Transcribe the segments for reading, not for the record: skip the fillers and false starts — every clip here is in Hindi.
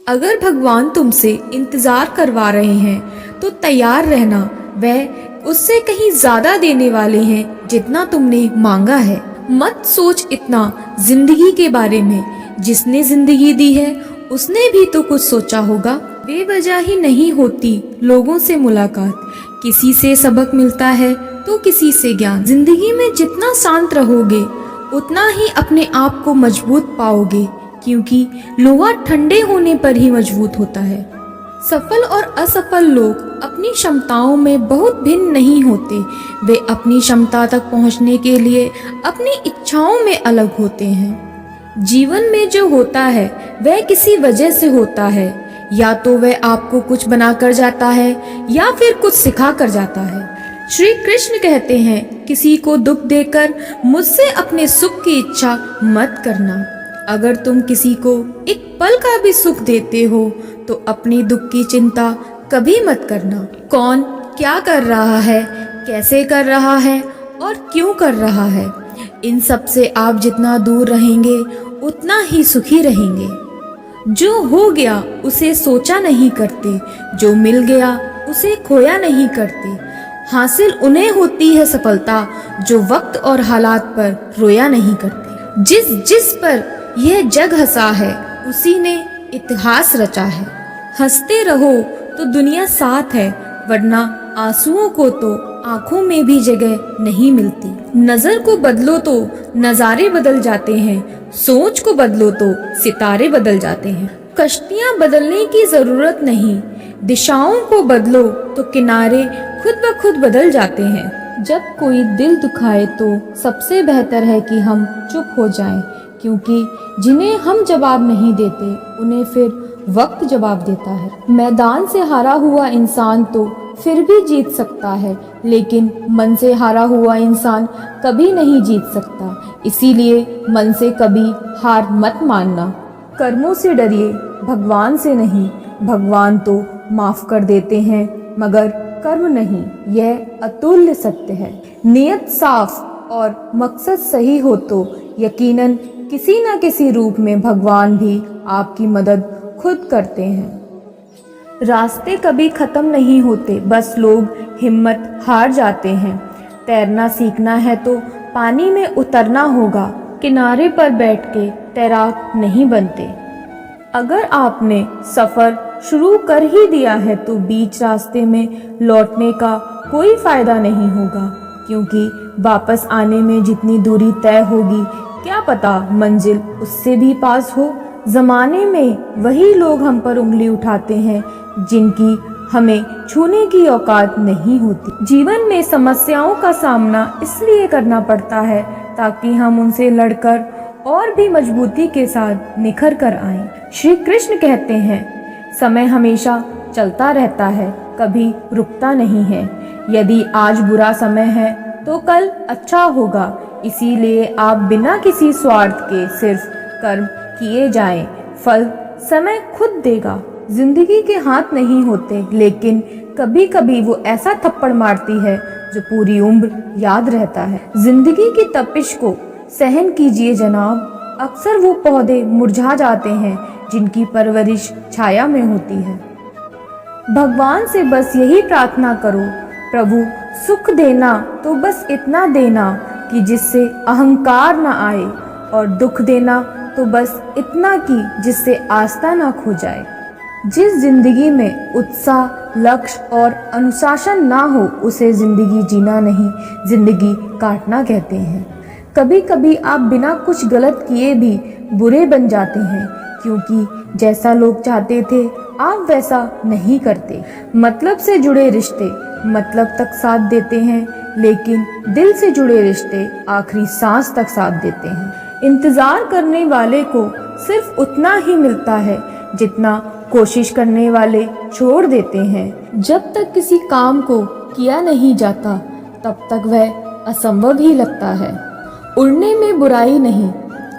अगर भगवान तुमसे इंतजार करवा रहे हैं तो तैयार रहना, वह उससे कहीं ज्यादा देने वाले हैं जितना तुमने मांगा है। मत सोच इतना जिंदगी के बारे में, जिसने जिंदगी दी है उसने भी तो कुछ सोचा होगा। बेवजह ही नहीं होती लोगों से मुलाकात, किसी से सबक मिलता है तो किसी से ज्ञान। जिंदगी में जितना शांत रहोगे उतना ही अपने आप को मजबूत पाओगे, क्योंकि लोहा ठंडे होने पर ही मजबूत होता है। सफल और असफल लोग अपनी क्षमताओं में बहुत भिन्न नहीं होते, वे अपनी क्षमता तक पहुंचने के लिए अपनी इच्छाओं में अलग होते हैं। जीवन में जो होता है वह किसी वजह से होता है, या तो वह आपको कुछ बना कर जाता है या फिर कुछ सिखा कर जाता है। श्री कृष्ण कहते हैं, किसी को दुख देकर मुझसे अपने सुख की इच्छा मत करना। अगर तुम किसी को एक पल का भी सुख देते हो तो अपनी दुख की चिंता कभी मत करना। कौन क्या कर रहा है, कैसे कर रहा है और क्यों कर रहा है, इन सब से आप जितना दूर रहेंगे उतना ही सुखी रहेंगे। जो हो गया उसे सोचा नहीं करते, जो मिल गया उसे खोया नहीं करते। हासिल उन्हें होती है सफलता जो वक्त और हालात पर रोया नहीं करते। जिस जिस पर यह जग हंसा है उसी ने इतिहास रचा है। हंसते रहो तो दुनिया साथ है, वरना आंसुओं को तो आंखों में भी जगह नहीं मिलती। नजर को बदलो तो नजारे बदल जाते हैं, सोच को बदलो तो सितारे बदल जाते हैं। कश्तियां बदलने की जरूरत नहीं, दिशाओं को बदलो तो किनारे खुद ब खुद बदल जाते हैं। जब कोई दिल दुखाए तो सबसे बेहतर है कि हम चुप हो जाएं, क्योंकि जिन्हें हम जवाब नहीं देते उन्हें फिर वक्त जवाब देता है। मैदान से हारा हुआ इंसान तो फिर भी जीत सकता है, लेकिन मन से हारा हुआ इंसान कभी नहीं जीत सकता। इसीलिए मन से कभी हार मत मानना। कर्मों से डरिए, भगवान से नहीं। भगवान तो माफ कर देते हैं मगर कर्म नहीं, यह अतुल्य सत्य है। नियत साफ और मकसद सही हो तो यकीनन किसी न किसी रूप में भगवान भी आपकी मदद खुद करते हैं। रास्ते कभी खत्म नहीं होते, बस लोग हिम्मत हार जाते हैं। तैरना सीखना है तो पानी में उतरना होगा, किनारे पर बैठ के तैराक नहीं बनते। अगर आपने सफर शुरू कर ही दिया है तो बीच रास्ते में लौटने का कोई फायदा नहीं होगा, क्योंकि वापस आने में जितनी दूरी तय होगी क्या पता मंजिल उससे भी पास हो। जमाने में वही लोग हम पर उंगली उठाते हैं जिनकी हमें छूने की औकात नहीं होती। जीवन में समस्याओं का सामना इसलिए करना पड़ता है ताकि हम उनसे लड़कर और भी मजबूती के साथ निखर कर आएं। श्री कृष्ण कहते हैं, समय हमेशा चलता रहता है, कभी रुकता नहीं है। यदि आज बुरा समय है तो कल अच्छा होगा। इसीलिए आप बिना किसी स्वार्थ के सिर्फ कर्म किए जाएं, फल समय खुद देगा। जिंदगी के हाथ नहीं होते, लेकिन कभी कभी वो ऐसा थप्पड़ मारती है जो पूरी उम्र याद रहता है। जिंदगी की तपिश को सहन कीजिए जनाब, अक्सर वो पौधे मुरझा जाते हैं जिनकी परवरिश छाया में होती है। भगवान से बस यही प्रार्थना करो, प्रभु सुख देना तो बस इतना देना कि जिससे अहंकार न आए, और दुख देना तो बस इतना कि जिससे आस्था ना खो जाए। जिस जिंदगी में उत्साह, लक्ष्य और अनुशासन ना हो उसे जिंदगी जीना नहीं, जिंदगी काटना कहते हैं। कभी कभी आप बिना कुछ गलत किए भी बुरे बन जाते हैं, क्योंकि जैसा लोग चाहते थे आप वैसा नहीं करते। मतलब से जुड़े रिश्ते मतलब तक साथ देते हैं, लेकिन दिल से जुड़े रिश्ते आखिरी सांस तक साथ देते हैं। इंतजार करने वाले को सिर्फ उतना ही मिलता है जितना कोशिश करने वाले छोड़ देते हैं। जब तक किसी काम को किया नहीं जाता तब तक वह असंभव ही लगता है। उड़ने में बुराई नहीं,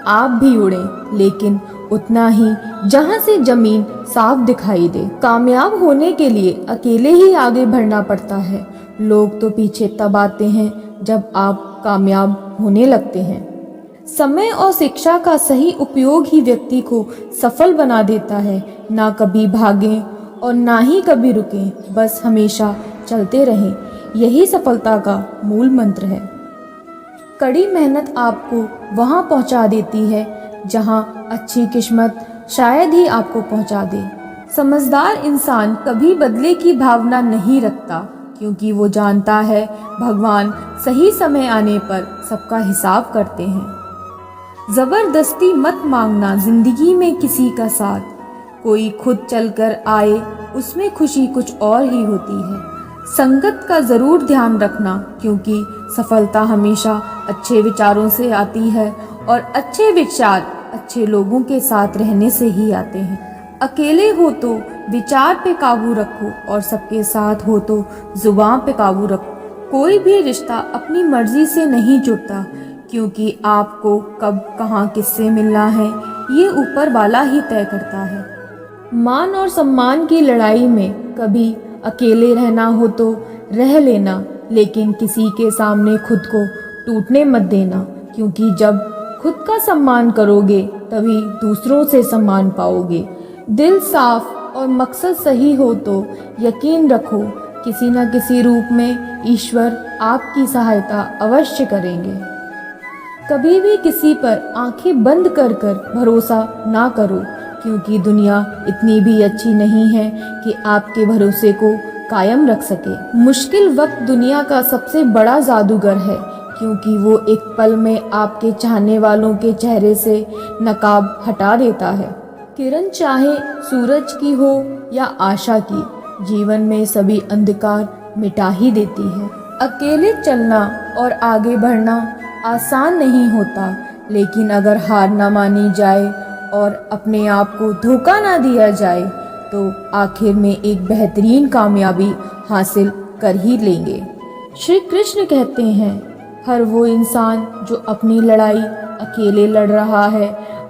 आप भी उड़ें, लेकिन उतना ही जहां से जमीन साफ दिखाई दे। कामयाब होने के लिए अकेले ही आगे बढ़ना पड़ता है। लोग तो पीछे तब आते हैं जब आप कामयाब होने लगते हैं। समय और शिक्षा का सही उपयोग ही व्यक्ति को सफल बना देता है। ना कभी भागें और ना ही कभी रुकें, बस हमेशा चलते रहें। यही सफलता का मूल मंत्र है। कड़ी मेहनत आपको वहाँ पहुँचा देती है जहाँ अच्छी किस्मत शायद ही आपको पहुँचा दे। समझदार इंसान कभी बदले की भावना नहीं रखता, क्योंकि वो जानता है भगवान सही समय आने पर सबका हिसाब करते हैं। जबरदस्ती मत मांगना जिंदगी में किसी का साथ, कोई खुद चलकर आए उसमें खुशी कुछ और ही होती है। संगत का जरूर ध्यान रखना, क्योंकि सफलता हमेशा अच्छे विचारों से आती है और अच्छे विचार अच्छे लोगों के साथ रहने से ही आते हैं। अकेले हो तो विचार पे काबू रखो और सबके साथ हो तो जुबान पे काबू रखो। कोई भी रिश्ता अपनी मर्जी से नहीं जुड़ता, क्योंकि आपको कब कहाँ किससे मिलना है ये ऊपर वाला ही तय करता है। मान और सम्मान की लड़ाई में कभी अकेले रहना हो तो रह लेना, लेकिन किसी के सामने खुद को टूटने मत देना, क्योंकि जब खुद का सम्मान करोगे तभी दूसरों से सम्मान पाओगे। दिल साफ और मकसद सही हो तो यकीन रखो किसी न किसी रूप में ईश्वर आपकी सहायता अवश्य करेंगे। कभी भी किसी पर आंखें बंद कर कर भरोसा ना करो, क्योंकि दुनिया इतनी भी अच्छी नहीं है कि आपके भरोसे को कायम रख सके। मुश्किल वक्त दुनिया का सबसे बड़ा जादूगर है, क्योंकि वो एक पल में आपके चाहने वालों के चेहरे से नकाब हटा देता है। किरण चाहे सूरज की हो या आशा की, जीवन में सभी अंधकार मिटा ही देती है। अकेले चलना और आगे बढ़ना आसान नहीं होता, लेकिन अगर हार ना मानी जाए और अपने आप को धोखा ना दिया जाए तो आखिर में एक बेहतरीन कामयाबी हासिल कर ही लेंगे। श्री कृष्ण कहते हैं, हर वो इंसान जो अपनी लड़ाई अकेले लड़ रहा है,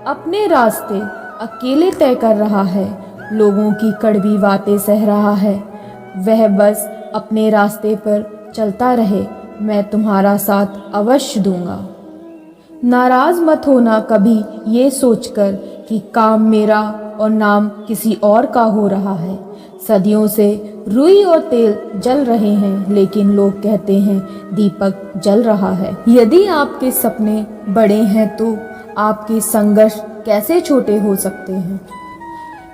अपने रास्ते अकेले तय कर रहा है, लोगों की कड़वी बातें सह रहा है, वह बस अपने रास्ते पर चलता रहे, मैं तुम्हारा साथ अवश्य दूंगा। नाराज मत होना कभी ये सोचकर कि काम मेरा और नाम किसी और का हो रहा है। सदियों से रुई और तेल जल रहे हैं, लेकिन लोग कहते हैं दीपक जल रहा है। यदि आपके सपने बड़े हैं तो आपके संघर्ष कैसे छोटे हो सकते हैं।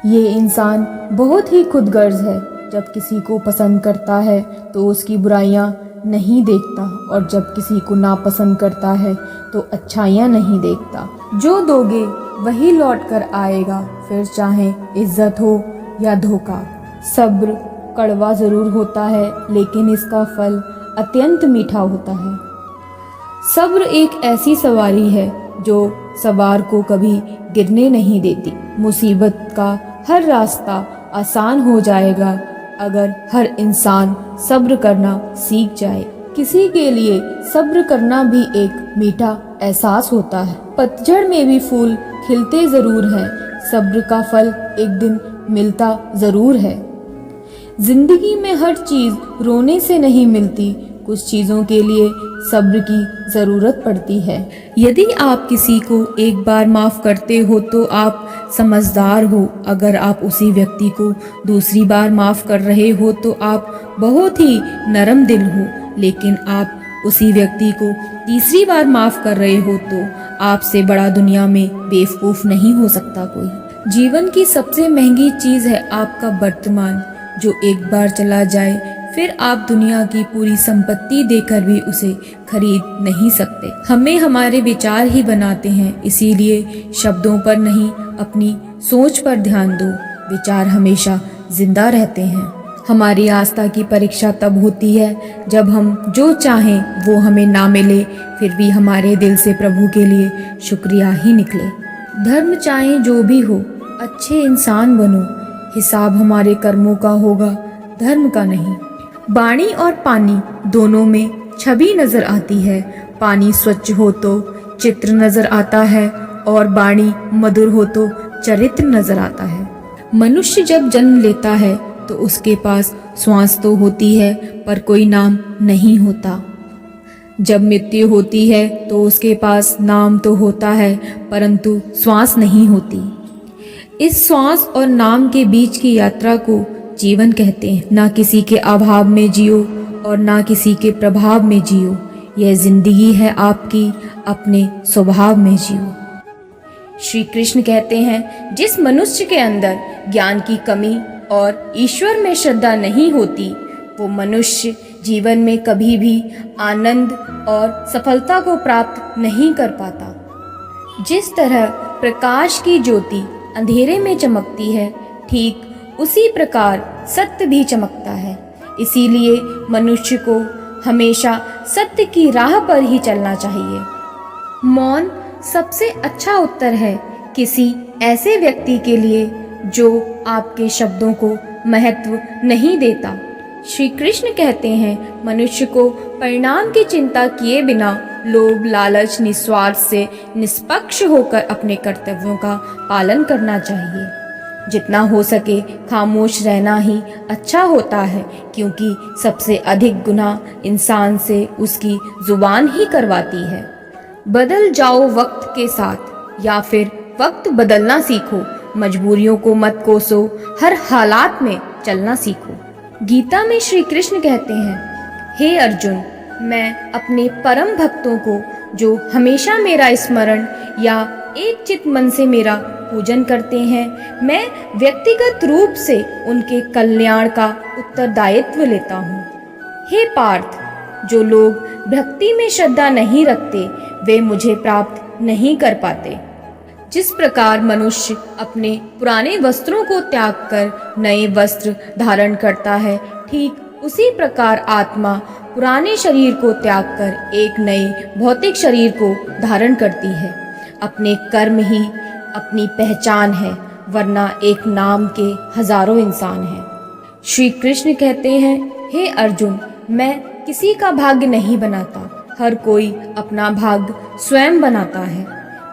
ये इंसान बहुत ही खुदगर्ज है, जब किसी को पसंद करता है तो उसकी बुराइयां नहीं देखता, और जब किसी को नापसंद करता है तो अच्छाइयाँ नहीं देखता। जो दोगे वही लौट कर आएगा, फिर चाहे इज्जत हो या धोखा। सब्र कड़वा जरूर होता है, लेकिन इसका फल अत्यंत मीठा होता है। सब्र एक ऐसी सवारी है जो सवार को कभी गिरने नहीं देती। मुसीबत का हर रास्ता आसान हो जाएगा अगर हर इंसान सब्र करना सीख जाए। किसी के लिए सब्र करना भी एक मीठा एहसास होता है। पतझड़ में भी फूल खिलते जरूर हैं, सब्र का फल एक दिन मिलता जरूर है। जिंदगी में हर चीज रोने से नहीं मिलती, कुछ चीजों के लिए सब्र की जरूरत पड़ती है। यदि आप किसी को एक बार माफ करते हो तो आप समझदार हो। अगर आप उसी व्यक्ति को दूसरी बार माफ कर रहे हो तो आप बहुत ही नरम दिल हो। लेकिन आप उसी व्यक्ति को तीसरी बार माफ कर रहे हो तो आपसे बड़ा दुनिया में बेवकूफ नहीं हो सकता कोई। जीवन की सबसे महंगी चीज है आपका वर्तमान, जो एक बार चला जाए फिर आप दुनिया की पूरी संपत्ति देकर भी उसे खरीद नहीं सकते। हमें हमारे विचार ही बनाते हैं, इसीलिए शब्दों पर नहीं अपनी सोच पर ध्यान दो। विचार हमेशा जिंदा रहते हैं। हमारी आस्था की परीक्षा तब होती है जब हम जो चाहें वो हमें ना मिले, फिर भी हमारे दिल से प्रभु के लिए शुक्रिया ही निकले। धर्म चाहे जो भी हो, अच्छे इंसान बनो। हिसाब हमारे कर्मों का होगा, धर्म का नहीं। वाणी और पानी दोनों में छवि नजर आती है। पानी स्वच्छ हो तो चित्र नजर आता है और वाणी मधुर हो तो चरित्र नजर आता है। मनुष्य जब जन्म लेता है तो उसके पास श्वास तो होती है पर कोई नाम नहीं होता। जब मृत्यु होती है तो उसके पास नाम तो होता है परंतु श्वास नहीं होती। इस श्वास और नाम के बीच की यात्रा को जीवन कहते हैं। ना किसी के अभाव में जियो और ना किसी के प्रभाव में जियो, यह जिंदगी है आपकी, अपने स्वभाव में जियो। श्री कृष्ण कहते हैं, जिस मनुष्य के अंदर ज्ञान की कमी और ईश्वर में श्रद्धा नहीं होती, वो मनुष्य जीवन में कभी भी आनंद और सफलता को प्राप्त नहीं कर पाता। जिस तरह प्रकाश की ज्योति अंधेरे में चमकती है, ठीक उसी प्रकार सत्य भी चमकता है। इसीलिए मनुष्य को हमेशा सत्य की राह पर ही चलना चाहिए। मौन सबसे अच्छा उत्तर है किसी ऐसे व्यक्ति के लिए जो आपके शब्दों को महत्व नहीं देता। श्री कृष्ण कहते हैं, मनुष्य को परिणाम की चिंता किए बिना लोभ लालच निस्वार्थ से निष्पक्ष होकर अपने कर्तव्यों का पालन करना चाहिए। जितना हो सके खामोश रहना ही अच्छा होता है, क्योंकि सबसे अधिक गुनाह इंसान से उसकी जुबान ही करवाती है। बदल जाओ वक्त के साथ या फिर वक्त बदलना सीखो, मजबूरियों को मत कोसो, हर हालात में चलना सीखो। गीता में श्री कृष्ण कहते हैं, हे अर्जुन, मैं अपने परम भक्तों को जो हमेशा मेरा स्मरण या एक चित मन से मेरा पूजन करते हैं, मैं व्यक्तिगत रूप से उनके कल्याण का उत्तरदायित्व लेता हूँ। हे पार्थ, जो लोग भक्ति में श्रद्धा नहीं रखते वे मुझे प्राप्त नहीं कर पाते। जिस प्रकार मनुष्य अपने पुराने वस्त्रों को त्याग कर नए वस्त्र धारण करता है, ठीक उसी प्रकार आत्मा पुराने शरीर को त्याग कर एक नए भौतिक शरीर को धारण करती है। अपने कर्म ही अपनी पहचान है, वरना एक नाम के हजारों इंसान हैं। श्री कृष्ण कहते हैं, हे अर्जुन, मैं किसी का भाग्य नहीं बनाता, हर कोई अपना भाग्य स्वयं बनाता है।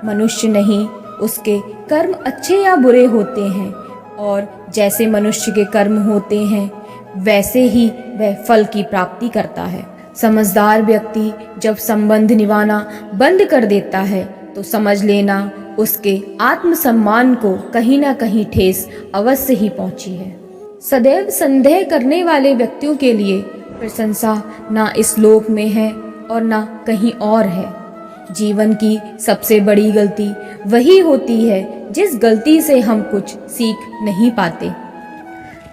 मनुष्य नहीं, उसके कर्म अच्छे या बुरे होते हैं, और जैसे मनुष्य के कर्म होते हैं वैसे ही वह फल की प्राप्ति करता है। समझदार व्यक्ति जब संबंध निभाना बंद कर देता है तो समझ लेना उसके आत्मसम्मान को कहीं ना कहीं ठेस अवश्य ही पहुंची है। सदैव संदेह करने वाले व्यक्तियों के लिए प्रशंसा ना इस लोक में है और ना कहीं और है। जीवन की सबसे बड़ी गलती वही होती है जिस गलती से हम कुछ सीख नहीं पाते।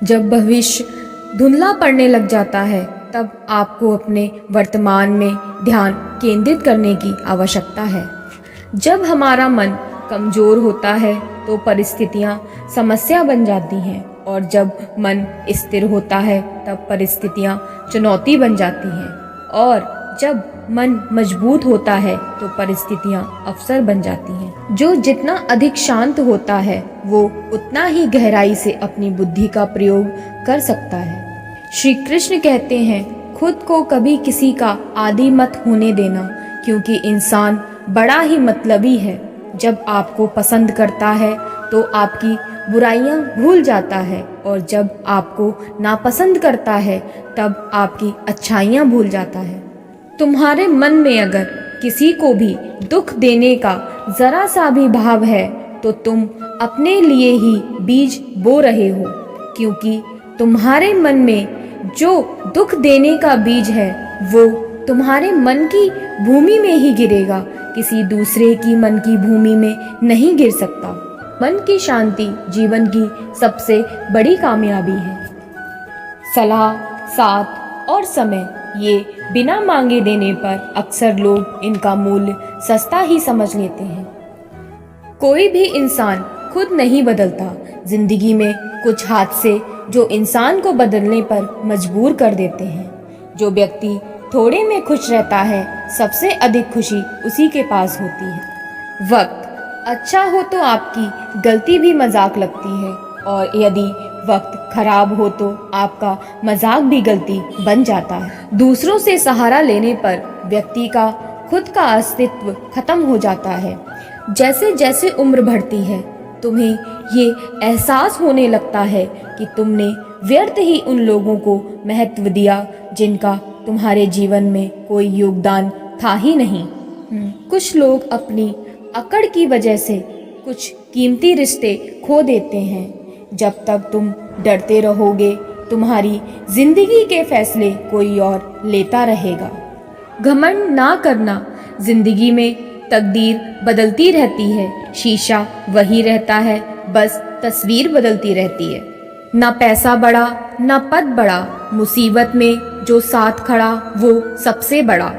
जब भविष्य धुंधला पड़ने लग जाता है तब आपको अपने वर्तमान में ध्यान केंद्रित करने की आवश्यकता है। जब हमारा मन कमजोर होता है तो परिस्थितियां समस्या बन जाती हैं, और जब मन स्थिर होता है तब परिस्थितियां चुनौती बन जाती हैं, और जब मन मजबूत होता है तो परिस्थितियां अवसर बन जाती हैं। जो जितना अधिक शांत होता है वो उतना ही गहराई से अपनी बुद्धि का प्रयोग कर सकता है। श्री कृष्ण कहते हैं, खुद को कभी किसी का आदी मत होने देना, क्योंकि इंसान बड़ा ही मतलबी है। जब आपको पसंद करता है तो आपकी बुराइयां भूल जाता है, और जब आपको नापसंद करता है तब आपकी अच्छाइयां भूल जाता है। तुम्हारे मन में अगर किसी को भी दुख देने का जरा सा भी भाव है तो तुम अपने लिए ही बीज बो रहे हो, क्योंकि तुम्हारे मन में जो दुख देने का बीज है वो तुम्हारे मन की भूमि में ही गिरेगा, किसी दूसरे की मन की भूमि में नहीं गिर सकता। मन की शांति जीवन की सबसे बड़ी कामयाबी है। सलाह, साथ और समय ये बिना मांगे देने पर अक्सर लोग इनका मूल्य सस्ता ही समझ लेते हैं। कोई भी इंसान खुद नहीं बदलता। जिंदगी में कुछ हादसे जो इंसान को बदलने पर मजबूर कर देते हैं। जो व्यक्ति थोड़े में खुश रहता है, सबसे अधिक खुशी उसी के पास होती है। वक्त अच्छा हो तो आपकी गलती भी मजाक लगती है, और यदि वक्त खराब हो तो आपका मजाक भी गलती बन जाता है। दूसरों से सहारा लेने पर व्यक्ति का खुद का अस्तित्व खत्म हो जाता है। जैसे जैसे उम्र बढ़ती है तुम्हें ये एहसास होने लगता है कि तुमने व्यर्थ ही उन लोगों को महत्व दिया जिनका तुम्हारे जीवन में कोई योगदान था ही नहीं। कुछ लोग अपनी अकड़ की वजह से कुछ कीमती रिश्ते खो देते हैं। जब तक तुम डरते रहोगे, तुम्हारी जिंदगी के फैसले कोई और लेता रहेगा। घमंड ना करना, जिंदगी में तकदीर बदलती रहती है, शीशा वही रहता है, बस तस्वीर बदलती रहती है। ना पैसा बड़ा ना पद बड़ा, मुसीबत में जो साथ खड़ा वो सबसे बड़ा।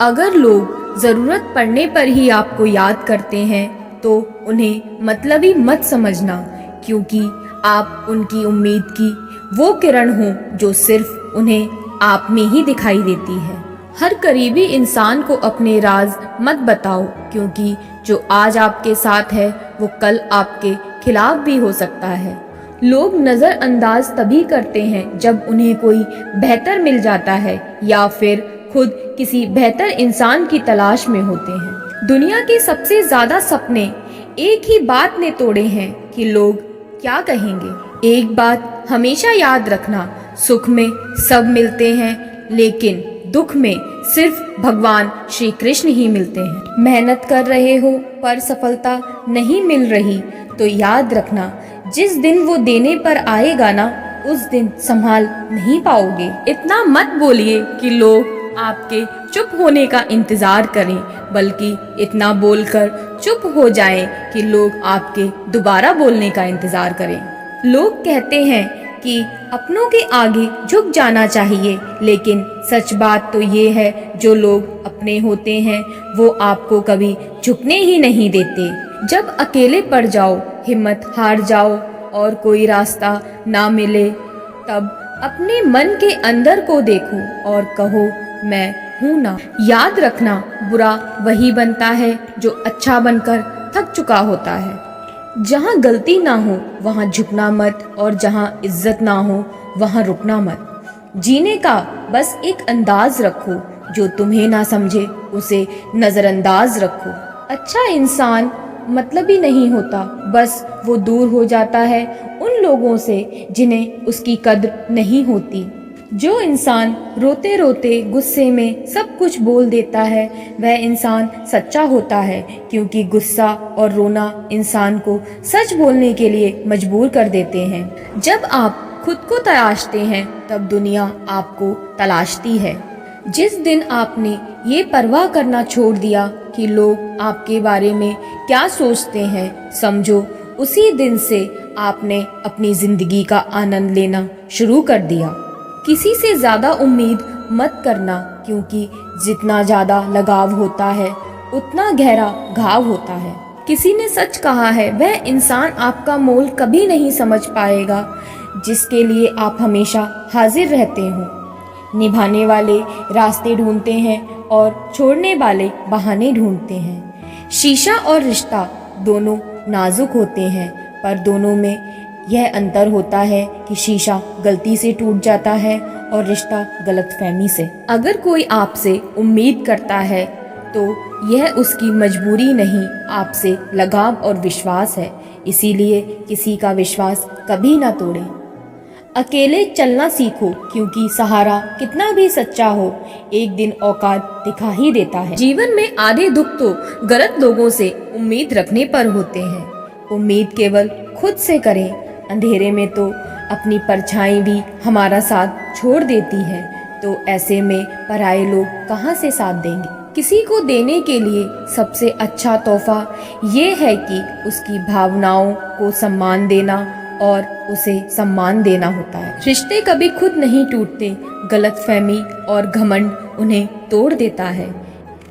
अगर लोग ज़रूरत पड़ने पर ही आपको याद करते हैं तो उन्हें मतलबी मत समझना, क्योंकि आप उनकी उम्मीद की वो किरण हो जो सिर्फ उन्हें आप में ही दिखाई देती है। हर करीबी इंसान को अपने राज मत बताओ, क्योंकि जो आज आपके साथ है वो कल आपके खिलाफ भी हो सकता है। लोग नज़रअंदाज तभी करते हैं जब उन्हें कोई बेहतर मिल जाता है या फिर खुद किसी बेहतर इंसान की तलाश में होते हैं। दुनिया के सबसे ज़्यादा सपने एक ही बात ने तोड़े हैं कि लोग क्या कहेंगे। एक बात हमेशा याद रखना, सुख में सब मिलते हैं लेकिन दुख में सिर्फ भगवान श्री कृष्ण ही मिलते हैं। मेहनत कर रहे हो पर सफलता नहीं मिल रही तो याद रखना, जिस दिन वो देने पर आएगा ना, उस दिन संभाल नहीं पाओगे। इतना मत बोलिए कि लोग आपके चुप होने का इंतजार करें, बल्कि इतना बोलकर चुप हो जाएं कि लोग आपके दोबारा बोलने का इंतजार करें। लोग कहते हैं कि अपनों के आगे झुक जाना चाहिए, लेकिन सच बात तो ये है, जो लोग अपने होते हैं वो आपको कभी झुकने ही नहीं देते। जब अकेले पड़ जाओ, हिम्मत हार जाओ और कोई रास्ता ना मिले, तब अपने मन के अंदर को देखो और कहो मैं हूं ना। याद रखना, बुरा वही बनता है जो अच्छा बनकर थक चुका होता है। जहाँ गलती ना हो वहाँ झुकना मत, और जहाँ इज्जत ना हो वहाँ रुकना मत। जीने का बस एक अंदाज रखो, जो तुम्हें ना समझे उसे नज़रअंदाज रखो। अच्छा इंसान मतलबी नहीं होता, बस वो दूर हो जाता है उन लोगों से जिन्हें उसकी कद्र नहीं होती। जो इंसान रोते रोते गुस्से में सब कुछ बोल देता है वह इंसान सच्चा होता है, क्योंकि गुस्सा और रोना इंसान को सच बोलने के लिए मजबूर कर देते हैं। जब आप खुद को तलाशते हैं तब दुनिया आपको तलाशती है। जिस दिन आपने ये परवाह करना छोड़ दिया कि लोग आपके बारे में क्या सोचते हैं, समझो उसी दिन से आपने अपनी जिंदगी का आनंद लेना शुरू कर दिया। किसी से ज़्यादा उम्मीद मत करना, क्योंकि जितना ज़्यादा लगाव होता है उतना गहरा घाव होता है। किसी ने सच कहा है, वह इंसान आपका मोल कभी नहीं समझ पाएगा जिसके लिए आप हमेशा हाजिर रहते हो। निभाने वाले रास्ते ढूंढते हैं और छोड़ने वाले बहाने ढूंढते हैं। शीशा और रिश्ता दोनों नाजुक होते हैं, पर दोनों में यह अंतर होता है कि शीशा गलती से टूट जाता है और रिश्ता गलतफहमी से। अगर कोई आपसे उम्मीद करता है तो यह उसकी मजबूरी नहीं, आपसे लगाव और विश्वास है। इसीलिए किसी का विश्वास कभी ना तोड़ें। अकेले चलना सीखो, क्योंकि सहारा कितना भी सच्चा हो एक दिन औकात दिखा ही देता है। जीवन में आधे दुख तो गलत लोगों से उम्मीद रखने पर होते हैं। उम्मीद केवल खुद से करें, अंधेरे में तो अपनी परछाई भी हमारा साथ छोड़ देती है, तो ऐसे में पराये लोग कहाँ से साथ देंगे। किसी को देने के लिए सबसे अच्छा तोहफा ये है कि उसकी भावनाओं को सम्मान देना और उसे सम्मान देना होता है। रिश्ते कभी खुद नहीं टूटते, गलतफहमी और घमंड उन्हें तोड़ देता है।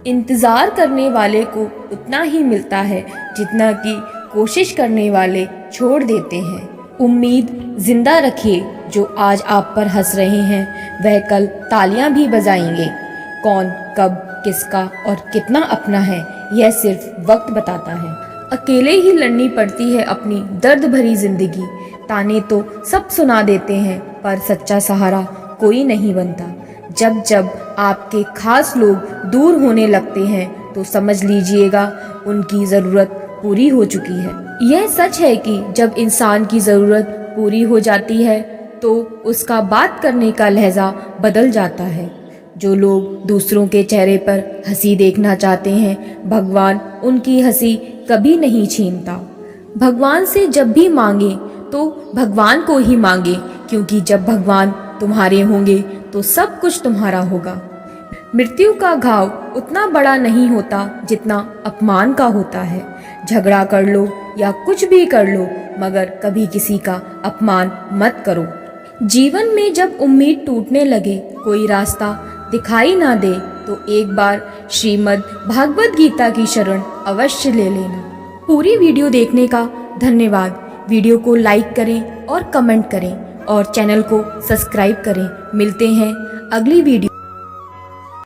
इंतज़ार करने वाले को उतना ही मिलता है जितना कि कोशिश करने वाले छोड़ देते हैं। उम्मीद जिंदा रखिए, जो आज आप पर हंस रहे हैं वह कल तालियां भी बजाएंगे। कौन कब किसका और कितना अपना है यह सिर्फ वक्त बताता है। अकेले ही लड़नी पड़ती है अपनी दर्द भरी जिंदगी। ताने तो सब सुना देते हैं, पर सच्चा सहारा कोई नहीं बनता। जब जब आपके खास लोग दूर होने लगते हैं तो समझ लीजिएगा उनकी ज़रूरत पूरी हो चुकी है। यह सच है कि जब इंसान की ज़रूरत पूरी हो जाती है तो उसका बात करने का लहजा बदल जाता है। जो लोग दूसरों के चेहरे पर हंसी देखना चाहते हैं, भगवान उनकी हंसी कभी नहीं छीनता। भगवान से जब भी मांगे तो भगवान को ही मांगे, क्योंकि जब भगवान तुम्हारे होंगे तो सब कुछ तुम्हारा होगा। मृत्यु का घाव उतना बड़ा नहीं होता जितना अपमान का होता है। झगड़ा कर लो या कुछ भी कर लो, मगर कभी किसी का अपमान मत करो। जीवन में जब उम्मीद टूटने लगे, कोई रास्ता दिखाई ना दे, तो एक बार श्रीमद् भागवत गीता की शरण अवश्य ले लेना। पूरी वीडियो देखने का धन्यवाद। वीडियो को लाइक करें और कमेंट करें और चैनल को सब्सक्राइब करें। मिलते हैं अगली वीडियो।